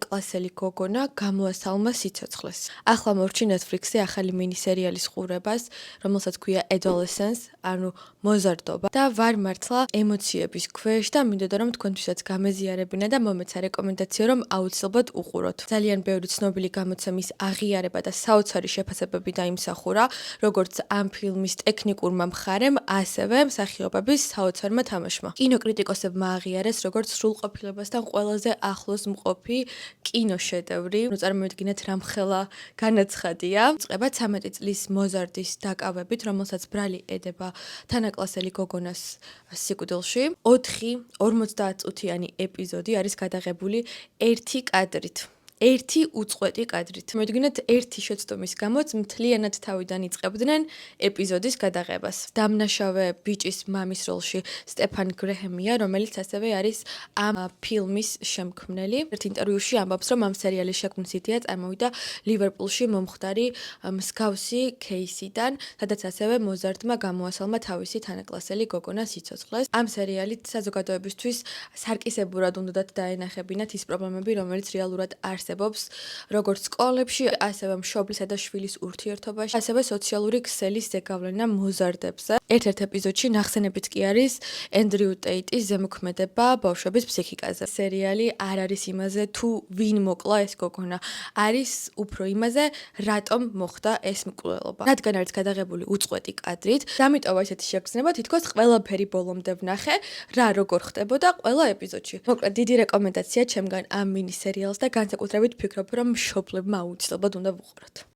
კლასელი გოგონა გამოასალმა სიცოცხლეს. ახლა მორჩი Netflix-ზე ახალი მინი-სერიალის ყურებას, რომელსაც ქვია Adolescence, ანუ მოზარდობა და ვარ მართლა ემოციების ქვეშ და მინდოდა რომ თქვენთვისაც გამეზიარებინა და მომეცა რეკომენდაცია რომ აუცილებლად უყუროთ. ძალიან ბევრი ცნობილი გამოცემის აღიარება და საოცარი შეფასებები დაიმსახურა, როგორც ამ ფილმის ტექნიკურმა მხარემ, ასევე მსახიობების საოცარმა თამაშმა. კინოკრიტიკოსებმა აღიარეს როგორც სრულყოფილებასთან ყველაზე ახლოს მყოფი კინოშედევრი. წარმოვიდგინეთ რამხელა განაცხადია. იწყება 13 წლის მოზარდის დაკავებით, რომელსაც ბრალი ედება თანაკლასელი გოგონას სიკვდილში. 4-50 წუთიანი ეპიზოდი არის გადაღებული ერთი კადრით. ერთი უწყვეტი კადრით. მოიდგინეთ, ერთი შეცდომის გამოც მთლიანად თავიდან იწყებდნენ ეპიზოდის გადაღებას. დამნაშავე ბიჭის მამის როლში სტეფან გრეჰემია, რომელიც ასევე არის ამ ფილმის შემქმნელი. ერთ ინტერვიუში ამბობს, რომ ამ სერიალის შექმნის იდეა წარმოვიდა ლივერპულში მომხდარი მსგავსი кейსიდან, სადაც ასევე მოზარდმა გამოასალმა თავისი თანაკლასელი გოგონა სიცოცხლეს. ამ სერიალით საზოგადოებისთვის სარკისებურად უნდათ დაენახებინათ ის პრობლემები, რომელიც რეალურად არსებობს როგორც სკოლებში, ასევე მშობლისა და შვილის ურთიერთობაში, ასევე სოციალური ქსელის ზეგავლენა მოზარდებზე. ერთ-ერთ ეპიზოდში ნახსენებიც კი არის ენდრიუ ტეიტის ზემოქმედება ბავშვების ფსიქიკაზე. სერიალი არ არის იმაზე, თუ ვინ მოკლა ეს გოგონა, არის უფრო იმაზე, რატომ მოხდა ეს მკვლელობა. რადგან არის გადაღებული უწყვეტი კადრით, დამიტოვა ესეთი შეგრძნება, თითქოს ყველაფერი ბოლომდე ვნახე, რა როგორ ხდებოდა ყველა ეპიზოდში. მოკლედ, დიდი რეკომენდაცია ჩემგან ამ მინი-სერიალს და განსაკუთრებით ვფიქრობ, რომ მშობლებმა აუცილებლად უნდა ვუყუროთ.